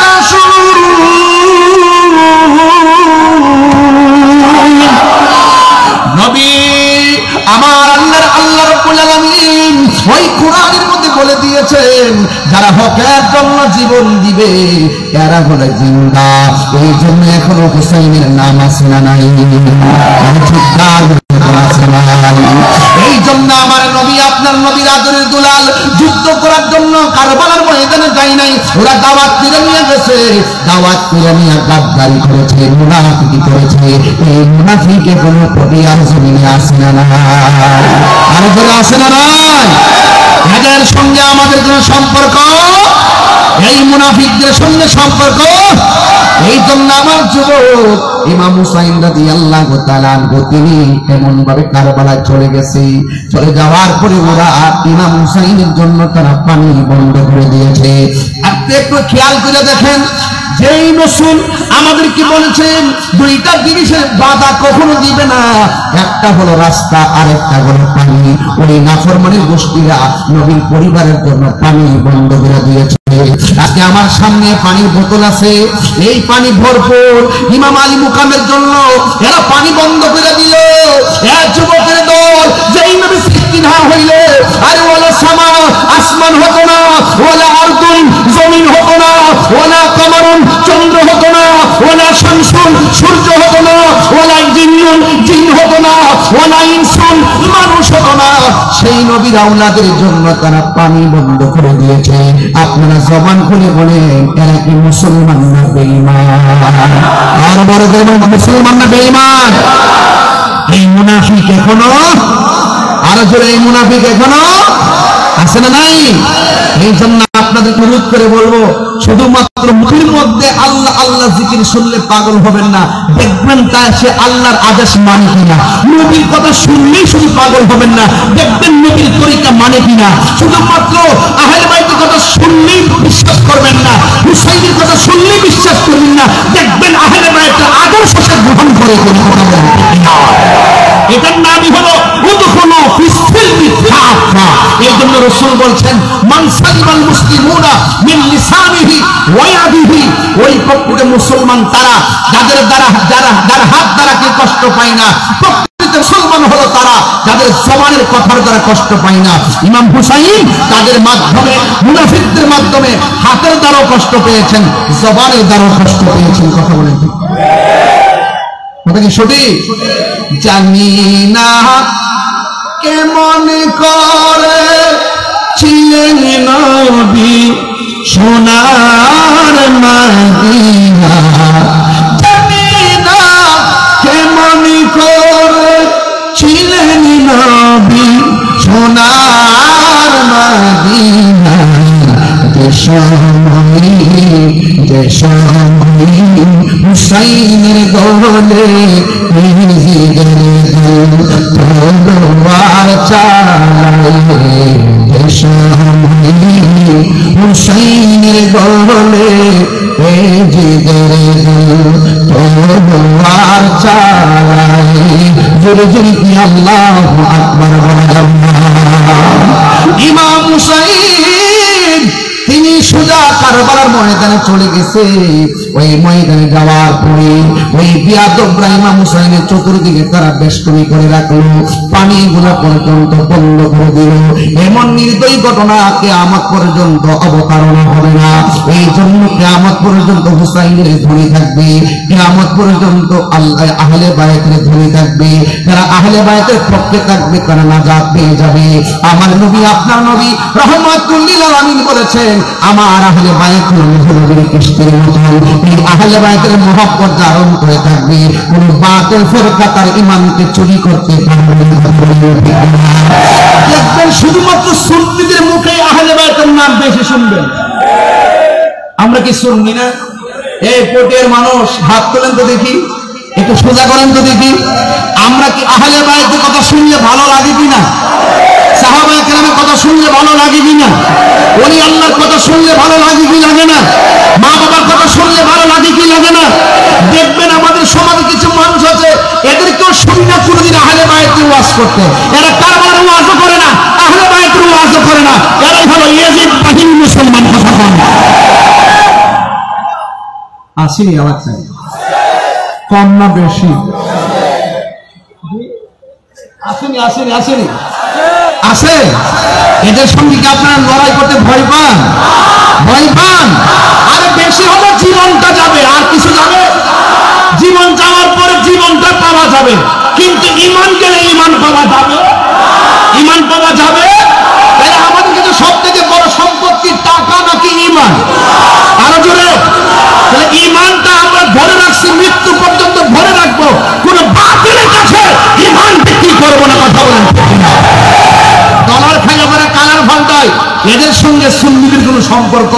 তাশউরুন। নবী আমার আল্লাহ রাব্বুল আলামিন ওই কোরআনের মধ্যে বলে দিয়েছেন, যারা হকের জন্য জীবন দিবে এরা হলো জিন্দা। এই জন্য এখনো হুসাইনের নাম আছে না নাই? এই জন্য আমার নবী আপনার নবীর আদরের দুলাল যুদ্ধ করার জন্য কারবালার ময়দানে যায় নাই, ওরা দাওয়াত করে নিয়ে গেছে, দাওয়াত করে নিয়ে গাদ্দারি করেছে, মুনাফিকি করেছে। এই মুনাফিকে কোনো প্রক্রিয়ার জমিনে আসে না না, আরো করে আসে না নাই? এদের সঙ্গে আমাদের কোনো সম্পর্ক, এই মুনাফিকদের সঙ্গে সম্পর্ক। এই জন্য আমার যুবক ইমাম হুসাইন রাদিয়াল্লাহু তাআলা তিনি এমন ভাবে কারবালায় চলে গেছে, চলে যাওয়ার পরে ওরা ইমাম হুসাইনের জন্য তারা পানি বন্ধ করে দিয়েছে। আপনি একটু খেয়াল করে দেখেন, যেই রাসূল আমাদেরকে বলেছেন দুইটা জিনিসের বাধা কখনো দিবে না, একটা হলো রাস্তা আর একটা হলো পানি। ওই নাফরমানের গোষ্ঠীরা নবীর পরিবারের জন্য পানি বন্ধ করে দিয়েছে। আজকে আমার সামনে পানির বোতল আছে, এই পানি ভরপুর ইমাম আলী মুকামের জন্য, এরা পানি বন্ধ করে দিল। এক যুবকের দল, যেই নবী সৃষ্টি না হইলে আর ওয়ালা সামা আসমান হতো না, ওয়ালা আরদুন জমিন হতো না, ওয়ালা কামারুন চন্দ্র হতো না, ওয়ালা শামসুন সূর্য হতো না, ওয়ালা জিন্নুন জিন হতো না, ওয়ালা ইনসুন মানুষ হতো না। সেই নবীর আওলাদের জন্য তারা পানি বন্ধ করে দিয়েছে। আপনারা জবান খুলে বলেন, এরা কি মুসলমান না বেঈমান? আর বড় করে মুসলমান না বেঈমান? এই মুনাফিক এখনো, আরো জোরে এই মুনাফিক এখনো আছে না নাই? এই জন্য আপনাদের অনুরোধ করে বলবো, শুধুমাত্র মুখের মধ্যে আল্লাহ আল্লাহ জিকির শুনলে পাগল হবেন না, দেখবেন তা সে আল্লাহর আদেশ মানে কিনা। নবীর কথা শুনলেই শুধু পাগল হবেন না, দেখবেন নবীর তরিকা মানে কিনা। শুধুমাত্র আহলে বাইতের কথা শুনলেই বিশ্বাস করবেন না, হুসাইনের কথা শুনলেই বিশ্বাস করবেন না, দেখবেন আহলে বাইতের আদর্শ সে গ্রহণ করে কোন কথা বলেন। এটার নামই হলো উদখুলু ফিস-সিলমি কাফা। এই জন্য রাসূল বলছেন, মান সালিমাল মুসলিমুনা মিন লিসানিহি ওয়া ইয়াদিহি। ওই প্রকৃত মুসলমান তারা যাদের দ্বারা হাত দ্বারা কি কষ্ট পায় না। প্রকৃত মুসলমান হলো তারা যাদের জবানের কথার দ্বারা কষ্ট পায় না। ইমাম হুসাইন তাদের মাধ্যমে, মুনাফিকদের মাধ্যমে হাতের দ্বারাও কষ্ট পেয়েছেন, জবানের দ্বারাও কষ্ট পেয়েছেন। কথা বলেন ঠিক? কথা কি সঠিক? জানি না কেমন করে ছিলেন নবী সোনার মদিনা, জানি না কেমন করে ছিলেন নবী সোনার মদিনা। হুসাইনের গলে তলোয়ার চালায়, হুসাইনের গলে তলোয়ার চালায়। জোরে জোরে কি আল্লাহু আকবার বলেন। ইমাম হুসাইন তিনি সোজা কারবালার ময়দানে চলে গেছে। ওই ময়দানে যাওয়ার পরে ওই বিয়াদবরা ইমাম হুসাইনের চতুর্দিকে তারা বেষ্টনী করে রাখলো, পানিগুলো পর্যন্ত বন্ধ করে দিল। এমন নির্দয়ী ঘটনা কিয়ামত পর্যন্ত অবতারণা হবে না। এই জন্য কিয়ামত পর্যন্ত হুসাইনের ধনী থাকবে, কিয়ামত পর্যন্ত আল্লাহ আহলে বায়তের ধনী থাকবে। যারা আহলে বায়তের পক্ষে থাকবে তারা নাজাত পেয়ে যাবে। আমার নবী আপনার নবী রাহমাতুল লিল আলামিন বলেছেন, আমার আহলে বায়ত নবীর কিস্তির মতো এই আহলে বায়তের মহব্বত ধারণ করে থাকবে। কোন বাতিল ফিরকা তার ঈমানকে চুরি করতে পারবে না। দেখবেন শুধুমাত্র সুন্নিদের মুখে আহলে বায়তের নাম বেশি শুনবেন। আমরা কি শুনবি না? এই কোটের মানুষ হাত তোলেন তো দেখি, একটু সোজা করেন তো দেখি। আমরা কি আহলে বায়তের কথা শুনলে ভালো লাগে কিনা? সাহাবায়ে কেরামের কথা শুনলে ভালো লাগে কিনা? ওলি আল্লাহর কথা শুনলে ভালো লাগে কি লাগে না? মা বাবার কথা শুনলে ভালো লাগে কি লাগে না? দেখবেন আমাদের সমাজে কিছু মানুষ আছে, এদেরকেও শুনি না কোনদিন আহলে বায়তের ওয়াজ করতে। এরা কারবালার ওয়াজও করে না, আহলে বায়তের ওয়াজও করে না। এরাই হলো ইয়াজিদ বাহিনী মুসলমান। কথা বলেন আসেনি? আওয়াজ চাই কম না বেশি? আসেনি আসেনি আসেনি আসে। এদের সঙ্গে কি আপনারা লড়াই করতে ভয় পান? ভয় পান? আরে বেশি হলে জীবনটা যাবে, আর কিছু যাবে? জীবন যাওয়ার পরে জীবনটা পাওয়া যাবে, কিন্তু ঈমান গেলে ঈমান পাওয়া যাবে? ঈমান পাওয়া যাবে? তাহলে আমাদের কাছে সব থেকে বড় সম্পত্তি টাকা নাকি ঈমান? আরো জোরে। তাহলে ঈমানটা আমরা ধরে রাখছি, মৃত্যু পর্যন্ত ধরে রাখবো। কোন বাতিলের কাছে ঈমান বিক্রি করবো না। কথা বলেন ডলার খাই আমরা কালার ফাল্টাই, এদের সঙ্গে সুন্নিদের কোনো সম্পর্ক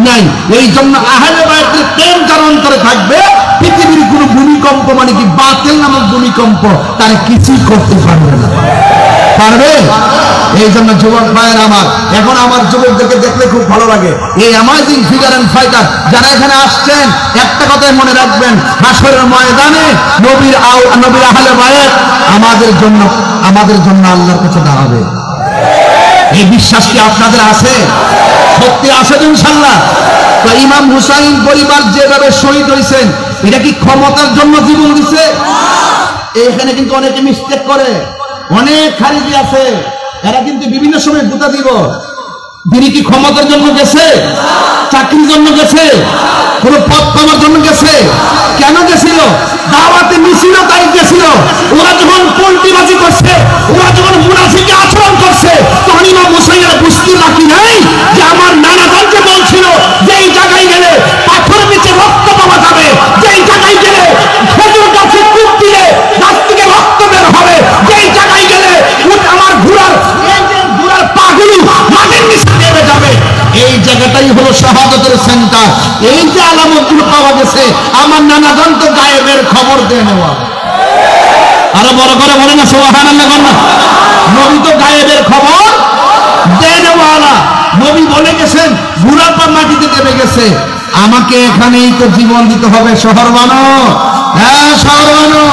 নাই। এই জন্য আহলে বায়তের প্রেম যার অন্তরে থাকবে, পৃথিবীর কোনো ভূমিকম্প মানে কি বাতিল নামক ভূমিকম্প তারা কিছুই করতে পারবে না। পারবে? এই জন্য যুবক ভাইয়ের আমার, এখন আমার যুবকদেরকে দেখলে খুব ভালো লাগে। এই অ্যামাজিং ফিগার এন্ড ফাইটার যারা এখানে আসছেন, একটা কথাই মনে রাখবেন, হাসরের ময়দানে নবীর আহলে বায়ত আমাদের জন্য আল্লাহর কাছে দাঁড়াবে। এই বিশ্বাস কি আপনাদের আছে? সত্যি আছে ইনশাআল্লাহ? তো ইমাম হুসাইন পরিবার যেভাবে শহীদ হয়েছেন, এটা কি ক্ষমতার জন্য জীবন দিছে? এখানে কিন্তু অনেকে মিস্টেক করে, অনেক খারিজি আছে, এরা কিন্তু বিভিন্ন সময় বুঝা দিব। তিনি কি ক্ষমতার জন্য গেছে? চাকরির জন্য গেছে? কোন পদ পাওয়ার জন্য গেছে? কেন গেছিল? দাওয়াতে মিছিল তাই গেছিল। ওরা যখন পল্টিবাজি করছে, ওরা যখন মুনাফিকি আচরণ করছে, তখন ইমাম হুসাইনের বুঝতে বাকি নাই যে আমার নানা জানকে বলছিল যে এই জায়গায় গেলে পাথর নিচে রক্ত পাওয়া যাবে, যেই জায়গায় গেলে খেজুর গাছে কূপ দিলে গাছ থেকে রক্ত বের হবে, যেই জায়গায় গেলে আমার ঘোড়ার পাগুলো মাটির নিচে নেমে যাবে। এই জায়গাটাই হলো শাহাদাতের সেন্টার। এই যে আলামতগুলো পাওয়া গেছে, আমার নানা জানত গায়েবের খবর দিয়ে নেওয়া। আরো বড় করে বলে না সুবহানাল্লাহ। নবী তো গায়েবের খবর দিয়ে নেওয়ালা। নবী বলে গেছেন ঘোড়ার পা মাটিতে নেমে গেছে, আমাকে এখানেই তো জীবন দিতে হবে। শহর বানো, হ্যাঁ শহর বানো।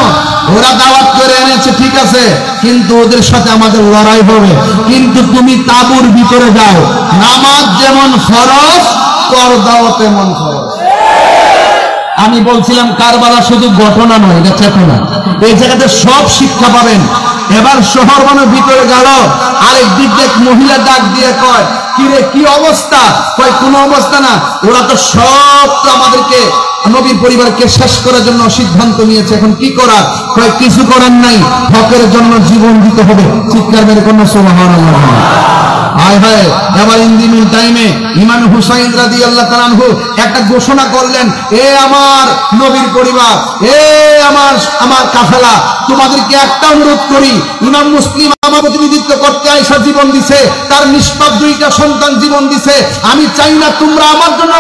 ওরা দাওয়াত করে এনেছে ঠিক আছে, কিন্তু ওদের সাথে আমাদের লড়াই হবে। কিন্তু তুমি তাঁবুর ভিতরে যাও, নামাজ যেমন ফরজ, কর দাও তেমন ফরজ। আমি বলছিলাম কারবালা শুধু ঘটনা নয়, এটা চেতনা। এই জায়গাতে সব শিক্ষা পাবেন। এবার শহর বানোর ভিতরে গেল, আরেক দিক দেখ মহিলা ডাক দিয়ে কয়, কিরে কি অবস্থা? কয় কোনো অবস্থা না, ওরা তো সব তো আমাদেরকে নবীর পরিবারকে শেষ করার জন্য সিদ্ধান্ত নিয়েছে। এখন কি করার? কিছু করার নাই, হকের জন্য জীবন দিতে হবে। চিৎকার মেরে কোন সুবহানাল্লাহ। হায় হায়, এবার ইন দি মিন টাইমে ইমাম হুসাইন রাদিয়াল্লাহু তাআলা আনহু একটা ঘোষণা করলেন, এ আমার নবীর পরিবার, এ আমার কাফেলা, তোমাদেরকে একটা অনুরোধ করি, ইমাম মুসলিম আমার প্রতিনিধিত্ব করতে আয়েশা জীবন দিছে, তার নিষ্পাপ দুইটা সন্তান জীবন দিছে। আমি চাই না তোমরা আমার জন্য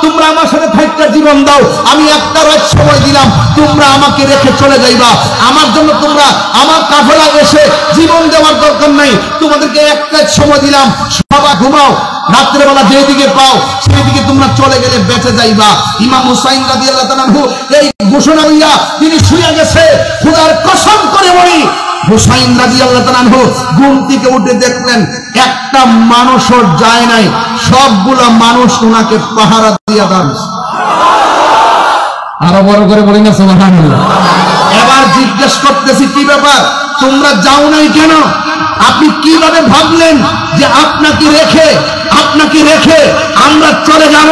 তোমরা আমার সাথে থাকতে জীবন দাও। আমি একটা রাত সময় দিলাম, তোমরা আমাকে রেখে চলে যাইবা। আমার জন্য তোমরা আমার কাফেলা এসে জীবন দেওয়ার দরকার নাই, তোমাদেরকে একটা সময় দিলাম, সবাই ঘুমাও, রাত্রেবেলা যেদিকে পাও সেই দিকে তোমরা চলে গেলে বেঁচে যাইবা। ইমাম হুসাইন রাদিয়াল্লাহু তাআলা আনহু এই ঘোষণা হইয়া তিনি শুয়ে গেছে। খোদার কসম করে বলি, হুসাইন রাদিয়াল্লাহু তাআলা আনহু ঘুম থেকে উঠে দেখলেন একটা মানুষও যায় নাই, সবগুলা মানুষ ওনাকে পাহারা দিয়া দাঁড়িয়েছে। আরো বড় করে বলি না সুবহানাল্লাহ। এবার জিজ্ঞেস করতেছি, কি ব্যাপার, তোমরা যাও নাই কেন? আপনি কিভাবে ভাবলেন যে আপনাকে রেখে আমরা চলে যাব?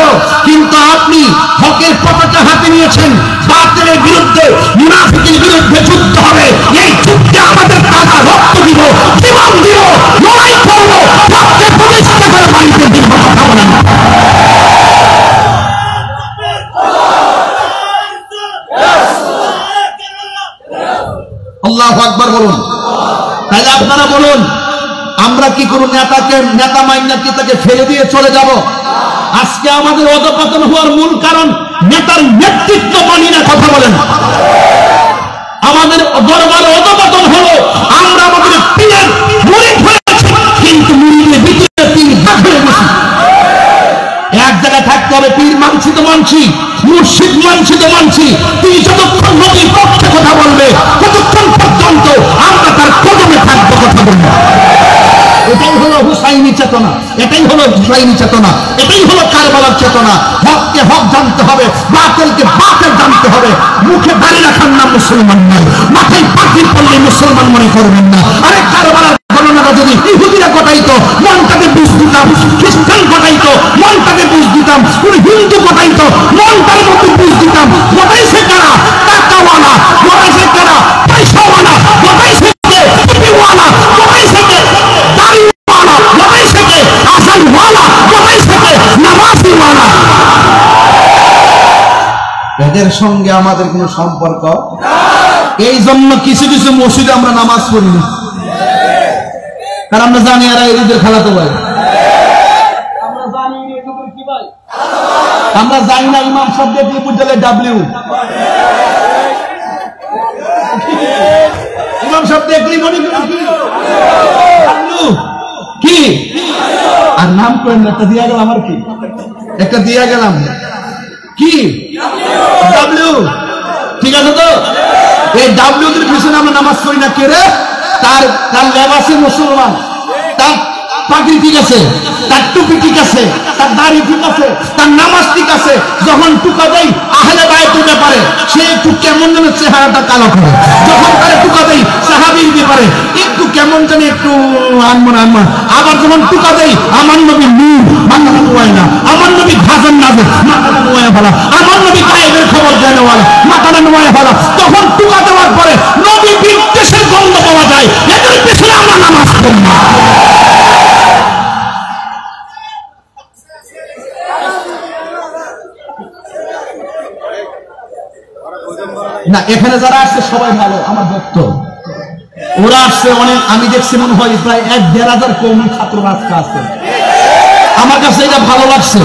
কিন্তু আপনি হকের পতাকা হাতে নিয়েছেন, বাতিলের বিরুদ্ধে, মুনাফিকের বিরুদ্ধে যুদ্ধ হবে। এই যুদ্ধে আমাদের টাকা রক্ত দিব, জীবন দিব, লড়াই করব, সবচেয়ে প্রতিষ্ঠা করে বাড়িতে দিব। কথা বলেন না। আল্লাহু আকবার বলুন। তাহলে আপনারা বলুন, আমরা কি কোনো নেতা মাইন্না কি তাকে ফেলে দিয়ে চলে যাব? আজকে আমাদের অধঃপতন হওয়ার মূল কারণ নেতার নেতৃত্ব মানি না। কথা বলেন। আমাদের দরবারে অধঃপতন হলো আমরা আমাদের পীরের মুরিদ হয়েছি, কিন্তু মুরিদের ভিতরে পীর ভাগ হয়ে গেছি। এক জায়গায় থাকতে হবে, পীর মানছি তো মানছি, মুর্শিদ মানছি তো মানছি, তিনি যতক্ষণ নবীর পক্ষে কথা বলবে ততক্ষণ পর্যন্ত আমরা তার কদমে থাকবো। কথা বলবো। এটাই হলো হুসাইনি চেতনা, এটাই হলো হুসাইনি চেতনা, এটাই হলো কারবালার চেতনা। হককে হক জানতে হবে, বাতিলকে বাতিল জানতে হবে। মুখে দাড়ি রাখার নাম মুসলমান নয়, মাথায় পাখির পড়লে মুসলমান মনে করবেন না। আরে কারবালার ঘটনাটা যদি ইহুদিরা ঘটাইতো, মনটাকে বুঝ দিতাম, খ্রিস্টান ঘটাইতো, মনটাকে বুঝ দিতাম, কোন হিন্দু ঘটাইতো, মনটার মধ্যে বুঝ দিতাম। ঘটাইছে কারা? টাকাওয়ালা। ঘটাইছে কারা? পয়সাওয়ালা। ঘটাইছে কে? টুপিওয়ালা। ঘটাইছে কে? দাড়িওয়ালা। ঘটাইছে কে? আসানওয়ালা। ঘটাইছে কে? নামাজিওয়ালা। এদের সঙ্গে আমাদের কোনো সম্পর্ক এই জন্য কিছু কিছু মসজিদে আমরা নামাজ পড়ি না, কারণ আমরা জানি এরা এদের খালাতো ভাই। আমরা জানি না ইমাম সাহেব দেখলে বুঝলে ডাব্লিউ, ইমাম সাহেব দেখলি মনে কি আর নাম করেন একটা দিয়া গেলাম। আর কি একটা দিয়া গেলাম কি ডাব্লিউ, ঠিক আছে তো? এই ডাব্লিউ এর পিছনে আমরা নামাজ পড়ি না। কে রে? তার লেবাসে মুসলমান, তার পাগড়ি ঠিক আছে, তার টুপি ঠিক আছে, তার দাড়ি ঠিক আছে, তার নামাজ ঠিক আছে। যখন টুকা দেয় আহলে বায়তের ব্যাপারে সে একটু কেমন যেন চেহারাটা কালো করে, যখন তার টুকা দেয় সাহাবীর ব্যাপারে একটু কেমন যেন একটু আনমন। আবার যখন টুকা দেয় আমার নবী নূর, মাথাটা নোয়ায় না, আমার নবী ভাজন নাজে, মাথাটা নোয়ায় ফেলা, আমার নবী গায়েবের খবর দেয় না, মাথাটা নোয়ায় ফেলা। তখন টুকা দেওয়ার পরে নবী বিদ্বেষের গন্ধ পাওয়া যায়, এদের পেছনে আমরা নামাজ পড়ি না। না, এখানে যারা আসছে সবাই ভালো, আমার ভক্ত। ওরা আসছে অনেক, আমি দেখছি মনে হয় প্রায় ১-১.৫০০ কওমি ছাত্র আজকে আসছে। আমার কাছে এটা ভালো লাগছে।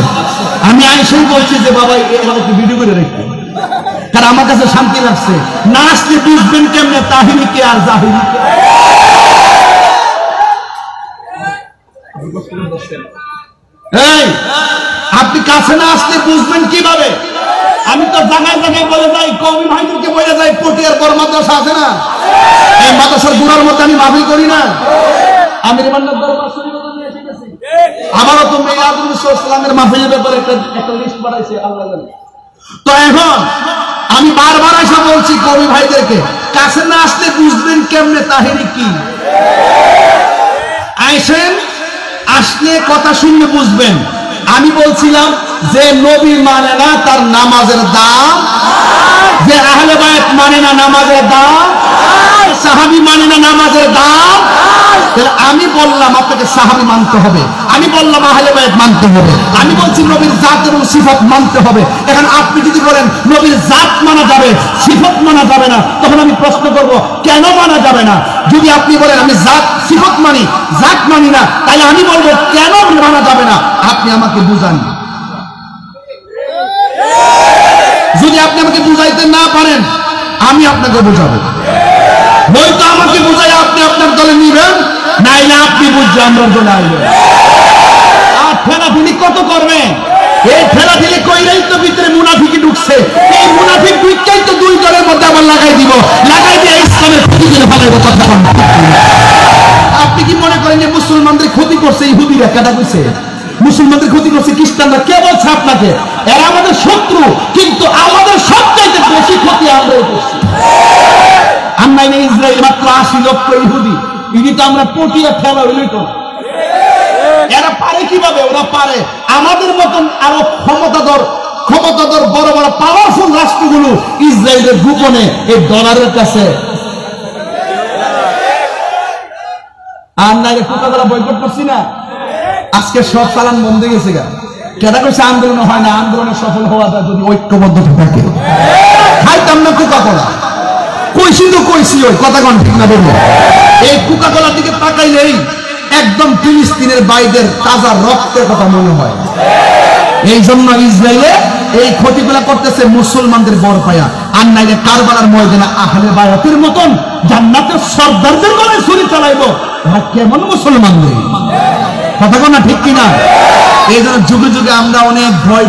আমি আইসেই বলছি যে বাবা একটু ভিডিও করে রেখে, কারণ আমার কাছে শান্তি লাগছে। না আসলে বুঝবেন কেমনে তাহিনী কে আর জাহিনী কে। এই আপনি কাছে না আসলে বুঝবেন কিভাবে? আমি তো জায়গায় জায়গায় বলে যাই, কওমি ভাইদেরকে বলে যাই, পটিয়ার বড় মাদ্রাসা আছে না, এই মাদ্রাসার গুড়ার মধ্যে আমি মাহফিল করি না। আমি দরবার শরীফে নিয়ে এসেছি, আমারও তো মিলাদুল ইসলামের মাহফিলের ব্যাপারে একটা লিস্ট বানাইছে আল্লাহ জানে। তো এখন আমি বারবার এসে বলছি কওমি ভাইদেরকে, কাছে না আসলে বুঝবেন কেমনে তাহিনী কি। আইসেন, আসলে কথা শুনলে বুঝবেন, আমি বলছিলাম যে নবী মানে না তার নামাজের দাম, যে আহলে বায়াত মানে না নামাজের দাম, সাহাবী মানে না নামাজের দাম। আমি বললাম আপনাকে সাহাবী মানতে হবে, আমি বললাম আহলে বায়াত মানতে হবে, আমি বলছি নবীর জাত এবং সিফাত মানতে হবে। এখন আপনি যদি বলেন নবীর জাত মানা যাবে, সিফাত মানা যাবে না, তখন আমি প্রশ্ন করব কেন মানা যাবে না? যদি আপনি বলেন আমি জাত সিফাত মানি, জাত মানি না, তাহলে আমি বলবো কেন মানা যাবে না? আপনি আমাকে বুঝান। যদি আপনি আমাকে বুঝাইতে না পারেন, আমি আপনাকে বুঝাবো। হয়তো আমাকে বুঝাই আপনি আপনার দলে নিবেন, নাইলে আপনি বুঝছে আমরা দলে আসবেন। আর ঠেলাঠেলি কত করবেন? এই ঠেলাঠেলি কইরাই তো ভিতরে মুনাফিকি ঢুকছে। এই মুনাফিক ঢুকতেই তো দুই দলের মধ্যে আবার লাগাই দিব, লাগাই দিয়ে ইসলামের ক্ষতি করে ফেলাইবো। কথা বলেন, আপনি কি মনে করেন যে মুসলমানদের ক্ষতি করছে ইহুদিরা? কেটা কইছে মুসলমানদের ক্ষতি করছে খ্রিস্টানরা? কে বলছে আপনাকে? এরা আমাদের শত্রু, কিন্তু আমাদের সবচাইতে বেশি ক্ষতি আমরাই করছি। আমরা ইসরায়েল মাত্র 80 লক্ষ ইহুদি, তো আমরা পটিয়া খেলা হইলই তো। এরা পারে কিভাবে? ওরা পারে আমাদের মতন আরো ক্ষমতাধর বড় বড় পাওয়ারফুল রাষ্ট্রগুলো ইসরায়েলের গোপনে এই ডলারের কাছে আর নাইলে কোকাকোলা বয়কট করছি না। আজকে সব চালান বন্ধ হয়ে গেছে। কেটা কইছে আন্দোলন হয় না? আন্দোলনে সফল হওয়া যায় যদি ঐক্যবদ্ধ থাকে। খাইতাম না কোকাকোলা, কইছি তো কইছি, ওই কথা কোন ঠিক না বলবো। এই কোকাকোলার দিকে তাকাইলেই একদম ফিলিস্তিনের বাইদের তাজা রক্তের কথা মনে হয়। এই জন্য ইসরায়েলে এই ক্ষতিগুলা করতেছে মুসলমানদের বড় পায়া। আর নাইলে কারবালার ময়দানে আহলে বায়াতের মতন জান্নাতের সর্দারদের গলায় ছুরি চালাইবো। কেমন মুসলমানদের কথা কোন ঠিক কিনা? এই জন্য যুগে যুগে আমরা অনেক ভয়